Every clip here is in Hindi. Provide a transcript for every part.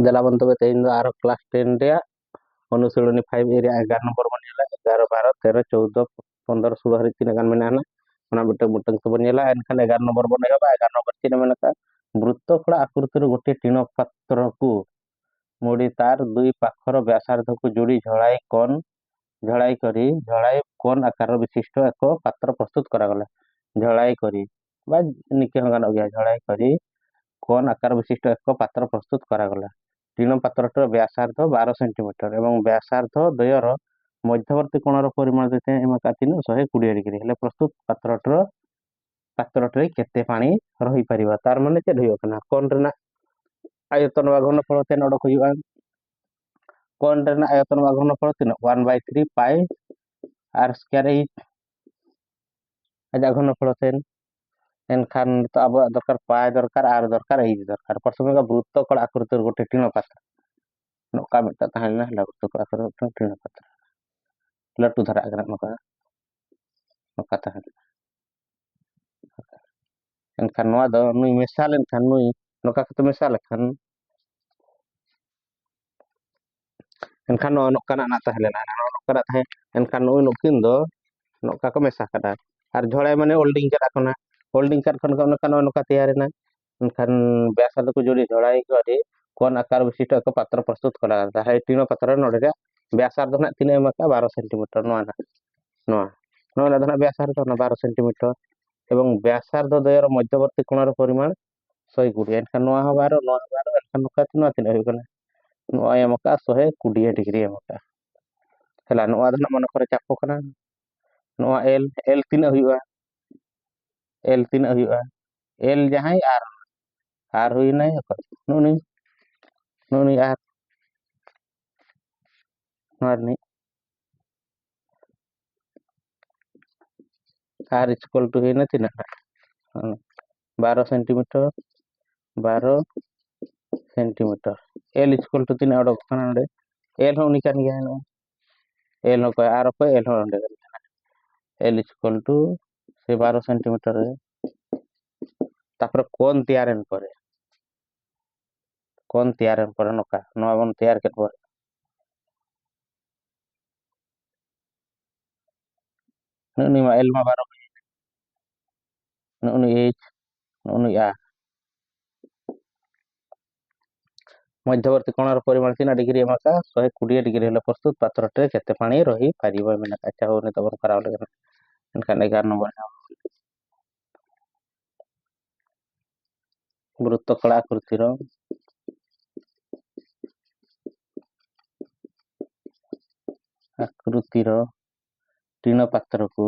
देलाबन तबे तेइन दो आरो क्लास 10 रे अनुशीलनी 5 एरिया 11 नंबर बन नेला 11 12 13 14 15 16 hari तीन गान मेना ना बेटे मुटंग तो बनेला एनखान 11 नंबर बनेगा 11 नंबर तीन मेनका वृत्त कड़ा आकृतिर गोटे टीण पात्र को मोड़ी तार दुई पाखर व्यासार्ध को जोड़ी झड़ाई करी झड़ाई कोन आकार विशिष्ट एक पात्र प्रस्तुत करागला झड़ाई करी बा निके हंगान गया झड़ाई करी कोन आकार विशिष्ट एक पात्र प्रस्तुत करागला टीण पात्रटर व्यासार्ध 12 सेंटीमीटर एवं व्यासार्ध द्वयर मध्यवर्ती कोणर परिमाण देते एमका 120 डिग्री हेले प्रस्तुत पात्रटे केते पानी रही परिबा तार माने चेद होयो कना कोन रेना आयतन बा घनफल तेन अडक होयुआ कोन रेना आयतन बा घनफल तीन 1/3 पाई आर स्क्वायर एच आजा घनफल तेन एनखान तो अब दरकार पाई दरकार आर दरकार एच दरकार प्रथम वृत्त कड़ा आकृतिर गोटे टीण पात्र नोका मिटा ताहलेना हला वृत्त कड़ा आकृतिर टीण पात्र लटू धरा अगर नोका नोका ताहले एनखान नोआ दो नुई मेसाल एनखान नुई नोका कते मेसाल एनखान एनखान नोका ना ताहलेना नोका ना ताहे एनखान नुई नुकिन दो नोका को मेसा कदा आर झोड़ाई माने होल्डिंग कर खन नोका तैयार ना एनखान व्यासार्ध को जोड़ी झोड़ाई करी कोन आकार विशिष्ट एक पात्र प्रस्तुत करा जाता है टीण पात्र नोडे व्यासार्ध ना तीन एमका 12 सेंटीमीटर नोआ ना नोआ नोआ ना व्यासार्ध ना 12 सेंटीमीटर एवं व्यासार्ध द्वयर मध्यवर्ती कोणर परिमाण 120 एनखान नोआ हो 12 नोआ 12 एनखान नोका तीन तीन हो कना नोआ एमका 120 डिग्री एमका हला नोआ दना मन करे चापो कना नोआ एल तीन हुआ एल तीन हुआ एल जहां आर हुई नहीं नुनी नुनी आर नारनी आर इक्वल टू हुई ना तीन 12 centimetre 12 centimetre L equal to तीन अडक खाना एल हो निकान गया है एल हो आर को एल हो एल इक्वल टू से 12 सेंटीमीटर है तापर कोन तैयारन पर नोका नोआ बन तैयार के पर नुनी मा एल मा 12 नुनी एच नुनी आ मध्यवर्ती कोणर परिमाण 3 डिग्री एमका 120 डिग्री हेले प्रस्तुत पात्रटे केते पानी रही पारिबो मेना अच्छा होने तबर कराव लगे एनखान 11 नंबर वृत्त कला आकृतिर टीण पात्र को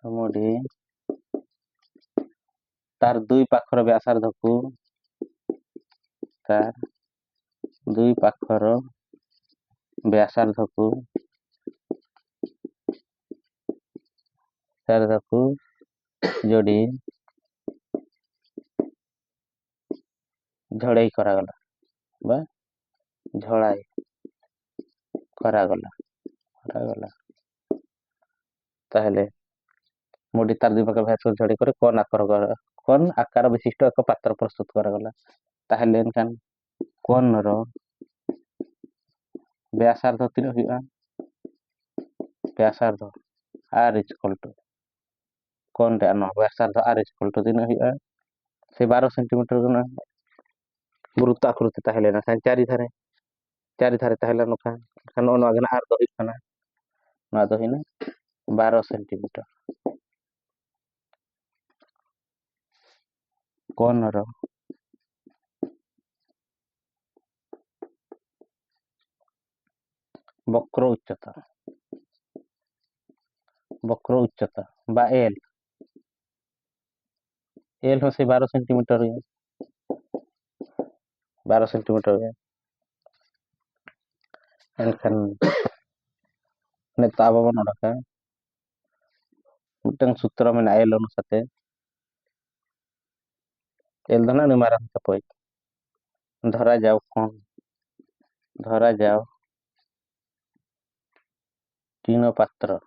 मोड़ी तार दुई पाखर व्यासार्ध को तार दुई पाखर व्यासार्ध को जोड़ी झड़ाई करागला बा झड़ाई करागला ताहले मोड़ी तार दुई पाखर व्यासार्ध झड़ी करे कोन आकार विशिष्ट एक पात्र प्रस्तुत करागला ताहले एनखान कोन रो व्यासार्ध तीन हुआ व्यासार्ध आर इक्वल टू कोन रे न व्यासार्ध आर इक्वल टू तीन हुआ से 12 सेंटीमीटर ना वृत्त आकृति ताहले ना चारि थारे ताहले नोका खान नो आगना आर दो हिकना ना दो हिना 12 सेंटीमीटर कोन रो वक्र उच्चता बा एल हो से 12 सेंटीमीटर हुए 12 सेंटीमीटर हुए एनखान ने ताबा नडका मिटंग सूत्र में एल अनुसाते एल धना नि मारा तपय धरा जाओ टीण पात्र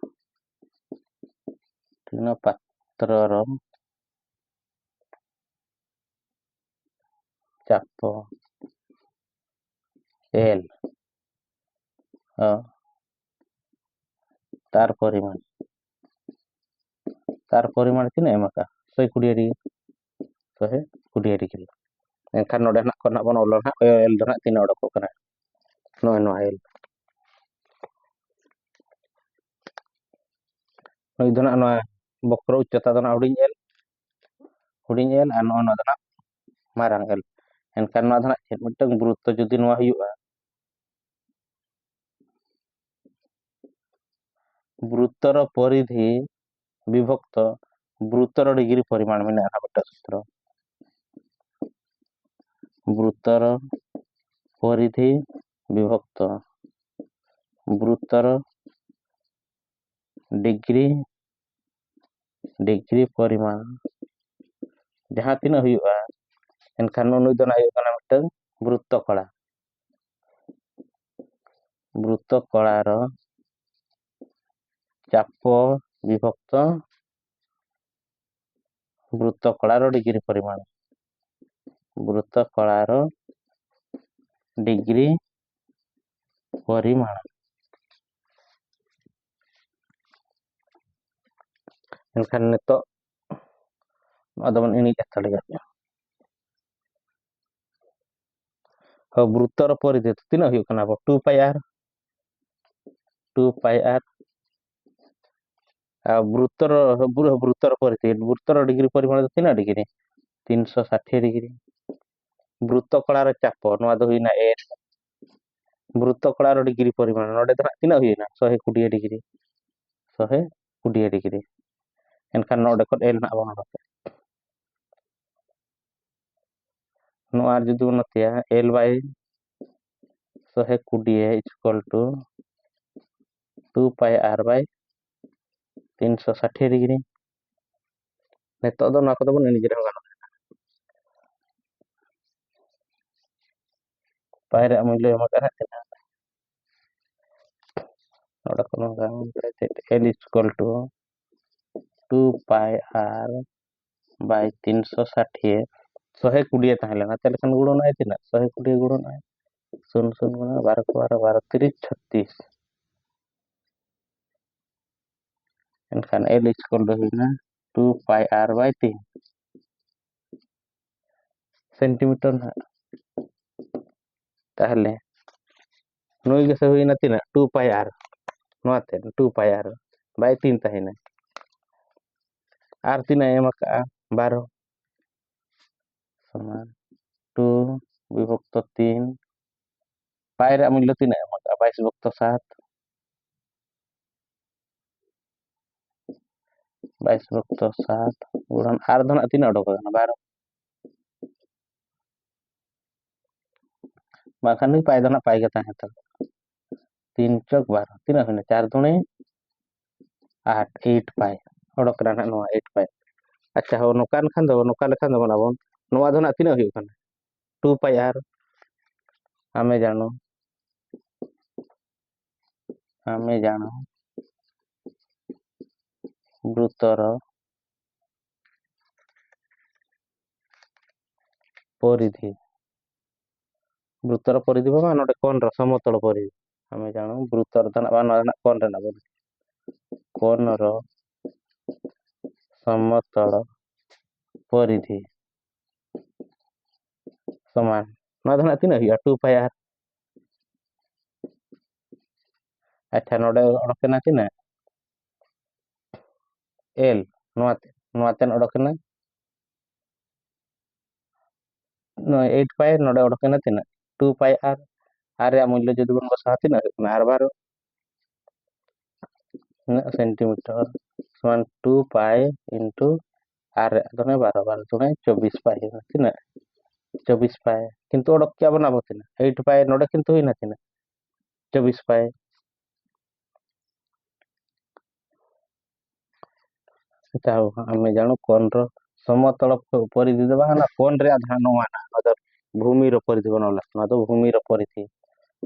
चापो एल तार परिमाण तीन एम का 120 डिग्री 120 डिग्री एनखान नोडे ना को ना बन ओलो ना एल दो ना तीन ओडको कना नो एल नोई दो ना बक्र उच्चता दो ना हुडिंग एल और नो दो ना मारांग एल एनखान नो दो ना चेद मिटंग वृत्त जुदि नोआ हुयुआ वृत्तर परिधि विभक्त वृत्तर डिग्री परिमाण में ना बटा सूत्र वृत्तर परिधि विभक्त वृत्तर डिग्री परिमाण जहाँ तीन हुयुआ एनखान नुई दो ना हुयुआ मिटंग वृत्त कलार चाप विभक्त वृत्त कलार डिग्री परिमाण वृत्त कलार डिग्री परिमाण एनखान नितो अदबन इनी कथाले गया हो वृत्तर परिधि तीन हुयुआ 2 पाई आर वृत्तर परिधि वृत्तर डिग्री परिमाण तीन डिग्री 360 डिग्री वृत्त कलार चाप नवा दो हुइना एल वृत्त कलार डिग्री परिमाण नोडे दो तीन हुइना 120 डिग्री 120 डिग्री एनखान नोडे को एल ना बन नोआ जुदि बन नतिया L by 120 equal to 2 pi are by 360 degree नितो दो ना को दो बन निजे रे गानो पाई रे मूल्य एम करा तेना नोडे को गानो L equal to 2 pi are by 360 120 ताहले ना तेले खान गुणन आय तिना 120 गुणन आय 0 0 गुणा 12 को 12 12 30 36 एनखान एल इक्वल टू हुइना 2 पाई आर बाय 3 सेंटीमीटर ना ताहले नोई गेसे हुइना तिना 2 पाई आर नोते 2 पाई आर बाय 3 ताहिना आर तीन एम का 12 समान 2 विभक्त 3 पाई रे मूल्य तीन एम का 22 विभक्त 7 22 विभक्त 7 गुणन आर दो ना तीन ओडक 12 बाखान नहीं पाई दो ना पाई गता है तो 3 चौक 12 तीन हुइना 4 दुणे 8 8 पाई ओडक ना नो 8 पाई अच्छा हो नोकान खान दो नोका लेखान दो बनाबो नोआ दो ना तीन हुइउ खान 2 पाई आर आमे जानो वृत्तर परिधि बाबा नोटे कोन रो समतल परिधि आमे जानो वृत्तर दना बा ना कोन रे ना बोल कोन रो समतल परिधि समान ना दना तीन हुइउ 2 पाई आर अच्छा नोडे ओडकना तीन एल नोआते ओडकना 8 पाई नोडे ओडकना तीन 2 पाई आर आर या मूल्य जदि बन बसा तीन आर 12 सेंटीमीटर समान 2 पाई इनटू आर दने 12 12 दुणे 24 पाई तीन 24 पाई किंतु ओडक क्या बनाबो तीन 8 पाई नोडे किंतु हुइना तीन 24 पाई चाहो आमे जानो कोन रो समतल परिधि देबा ना कोन रे आधा नोआना अदर भूमि रो परिधि बनवला ना तो भूमि रो परिधि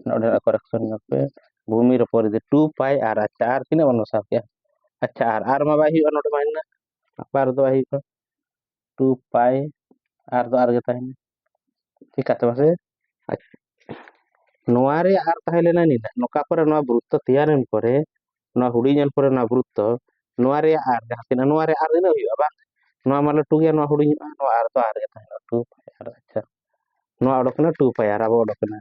नोडे करेक्शन पे भूमि रो परिधि 2 पाई आर अच्छा आर तीन बनो सा क्या अच्छा आर मा बाही नोडे माइना बार दो बाही 2 पाई आर दो आर गता है ᱪᱤᱠᱟᱹᱛᱮ ᱢᱟᱥᱮ ᱱᱚᱣᱟ ᱨᱮᱭᱟᱜ ᱟᱨ ᱛᱟᱦᱮᱸ ᱞᱮᱱᱟ ᱱᱤᱱᱟᱹᱜ ᱱᱚᱝᱠᱟ ᱯᱚᱨᱮ ᱱᱚᱣᱟ ᱵᱨᱩᱛᱛᱚ ᱛᱮᱭᱟᱨᱮᱱ ᱯᱚᱨᱮ ᱱᱚᱣᱟ ᱦᱩᱰᱤᱧᱮᱱ ᱯᱚᱨᱮ ᱱᱚᱣᱟ ᱵᱨᱩᱛᱛᱚ ᱱᱚᱣᱟ ᱨᱮᱭᱟᱜ ᱟᱨ ᱡᱟᱦᱟᱸ ᱛᱤᱱᱟᱹᱜ ᱱᱚᱣᱟ ᱨᱮ ᱟᱨ ᱛᱤᱱᱟᱹᱜ ᱦᱩᱭᱩᱜᱼᱟ ᱵᱟᱝ ᱱᱚᱣᱟ ᱢᱟ ᱞᱟᱹᱴᱩ ᱜᱮᱭᱟ ᱱᱚᱣᱟ ᱦᱩᱰᱤᱧᱚᱜᱼᱟ ᱱᱚᱣᱟ ᱟᱨ ᱫᱚ ᱟᱨ ᱜᱮ ᱛᱟᱦᱮᱱᱟ 2 ᱯᱟᱭ ᱟᱨ ᱟᱪᱪᱷᱟ ᱱᱚᱣᱟ ᱚᱰᱚᱠ ᱠᱟᱱᱟ 2 ᱯᱟᱭ ᱟᱨ ᱟᱵᱚ ᱚᱰᱚᱠ ᱠᱟᱱᱟ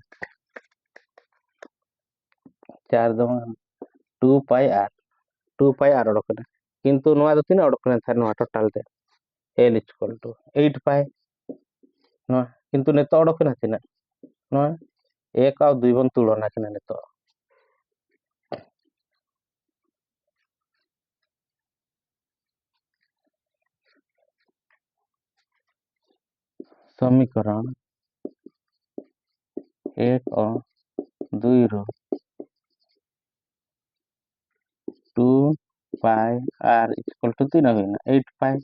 4 ᱫᱚ 2 ᱯᱟᱭ ᱟᱨ 2 ᱯᱟᱭ आर ओडोक कना किंतु नोआ दो तीना ओडोक कना था नोआ टोटल ते l इक्वल टू 8 पाई नोआ किंतु नेतो ओडोक कना तीना नोआ 1 और 2 बन तुलना कना नेतो समीकरण 1 और 2 रो 2 पाई r इक्वल टू तीना होइना 8 पाई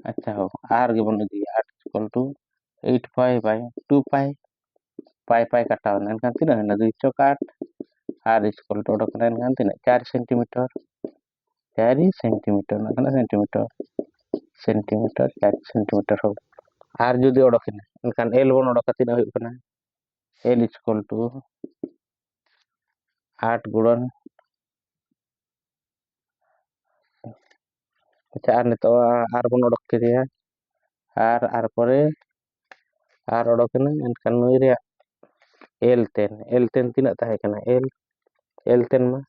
अच्छा हो r के बन दी 8 इक्वल टू 8 पाई बाय 2 पाई पाई पाई काटाव ना एनखान तीना होइना 2 चौक 8 r इक्वल टू ओडोक कना एनखान तीना 4 सेंटीमीटर 4 सेंटीमीटर ना कना सेंटीमीटर सेंटीमीटर 4 सेंटीमीटर हो r जुदी ओडोक कना एनखान l बन ओडोक तीना होइब कना l इक्वल टू 8 गुणन अच्छा आर नितो आर बन ओडोक केदिया आर परे आर ओडोक कना एनखान नई रे l 10 तीना ताहे कना l 10 मा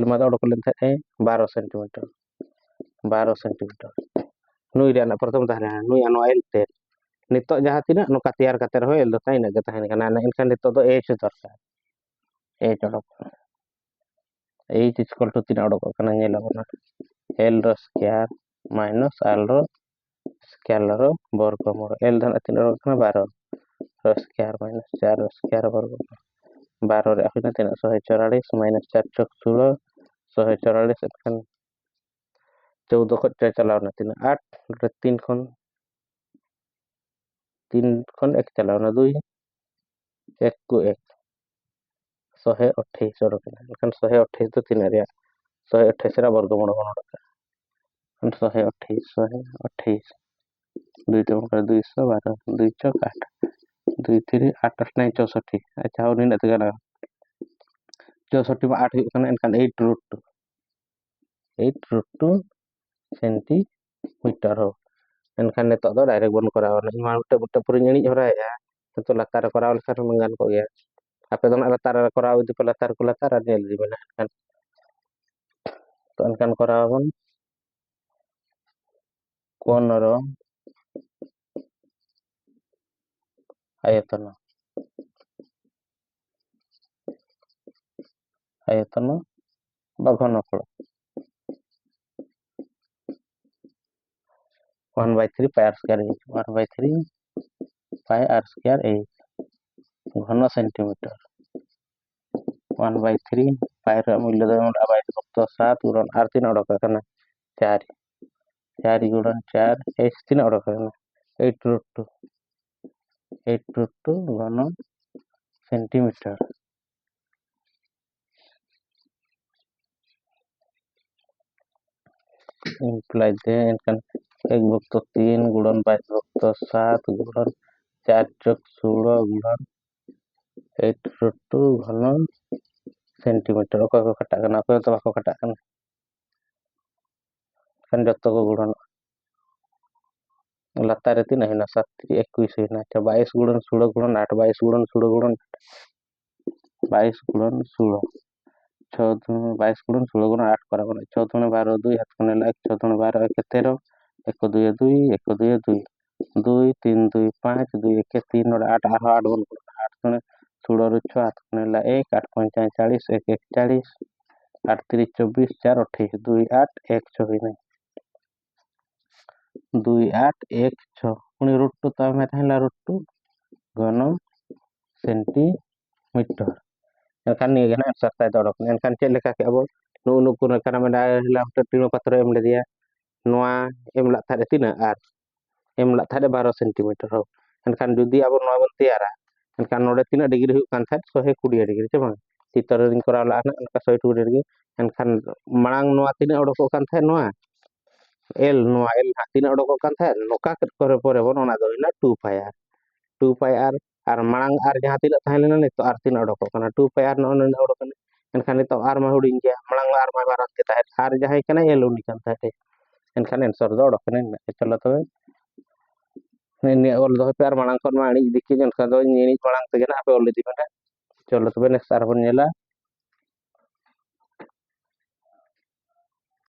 l मा ओडोक लेन थाए 12 सेंटीमीटर 12 सेंटीमीटर नुई रे ना प्रथम ताहे नुई अनो l 10 नितो जहां तीना नोका तैयार करते रहो l दो ताइना गे ताहे कना एनखान नितो दो h दरकार h ओडोक h इक्वल टू तीना ओडोक कना नेलाबना l रो स्क्वायर माइनस r रो स्क्वायर रो वर्गमूल l धन तीना ओडोक कना 12 रो स्क्वायर माइनस 4 रो स्क्वायर वर्गमूल 12 रे होइना तीना 144 माइनस 4 चौक 16 144 एनखान 14 खट चलावना तीना 8 रे 3 खन 1 चलावना 2 1 को 1 128 ओडोक कना एनखान 128 दो तीना रे 128 रा वर्गमूल बन ओडोक 128 128 2 तो कर 212 2 चौक 8 2 3 8 8 9 64 अच्छा हो निना ते गना 64 में 8 हुई कना एनखान 8 रूट 2 सेंटीमीटर हो एनखान नितो दो डायरेक्ट बन करावना इमा बुटे बुटे पूरी ñiñi हराया तो लातार कराव लखान मंगान को गया आपे दो लातार कराव इदि पे लातार को लातार नेल दी बना एनखान तो एनखान करावन कोन रो आयतन आयतन बा घनफल 1/3 पाई r स्क्वायर 1/3 पाई r स्क्वायर घन सेंटीमीटर 1/3 पाई रा मूल्य दो आबाई तो 7 गुणन r तीन ओडोक कना 4 4 गुणन 4 h तीन ओडोक कना 8 रूट 2 घन सेंटीमीटर इम्प्लाई दे एनखान 1/3 गुणन 22/7 गुणन 4 चौक 16 गुणन 8 रूट 2 घन सेंटीमीटर को खटा कना को तो बाको खटा कना kan जत्तो को गुणन लातार तीन है ना 7 21 है ना अच्छा 22 गुणन 16 गुणन 8 22 गुणन 16 गुणन 22 गुणन 16 6 22 गुणन 16 गुणन 8 करा 6 दुने 12 2 हाथ कोने ला 6 दुने 12 1 13 1 2 2 1 2 2 2 3 2 5 2 1 3 और 8 8 बन 8 दुने 16 रो 6 हाथ कोने ला 1 8 5 40 1 1 40 8 3 24 4 28 2 8 1 24 2 8 1 6 पुणी रूट 2 तो में थाइला रूट 2 घन सेंटीमीटर एनखान नि गना आंसर दड़क एनखान चेक लेखा के अब नु नु कुन कना में डायला टीनो पत्र एम ले दिया नोआ एम ला थारे तीना आर एम ला थारे 12 सेंटीमीटर हो एनखान जुदी अब नोआ बन तैयारा एनखान नोडे तीना डिग्री हुई कान था 120 डिग्री चे बांग चित्र रिन करा ला ना एनका 120 डिग्री एनखान मांग नोआ तीना ओडको कान था नोआ एल नोआ एल ना तीन ओडोक कान था नोका करे परे बोन ओना दो इना 2 पाई आर मांग आर जहां तीन था लेना नितो आर तीन ओडोक काना 2 पाई आर नोन ओडोक काना एनखान नितो आर मा हुडिंग गया मांग आर मा बारात के था आर जहां कना एल उनी कान था एनखान एंसर दो ओडोक काना चलो तो ने ओल दो पे आर मांग कोन मा आनी दिखि एनखान दो नेनी मांग ते ना पे ओल दी चलो तो नेक्स्ट आर बन नेला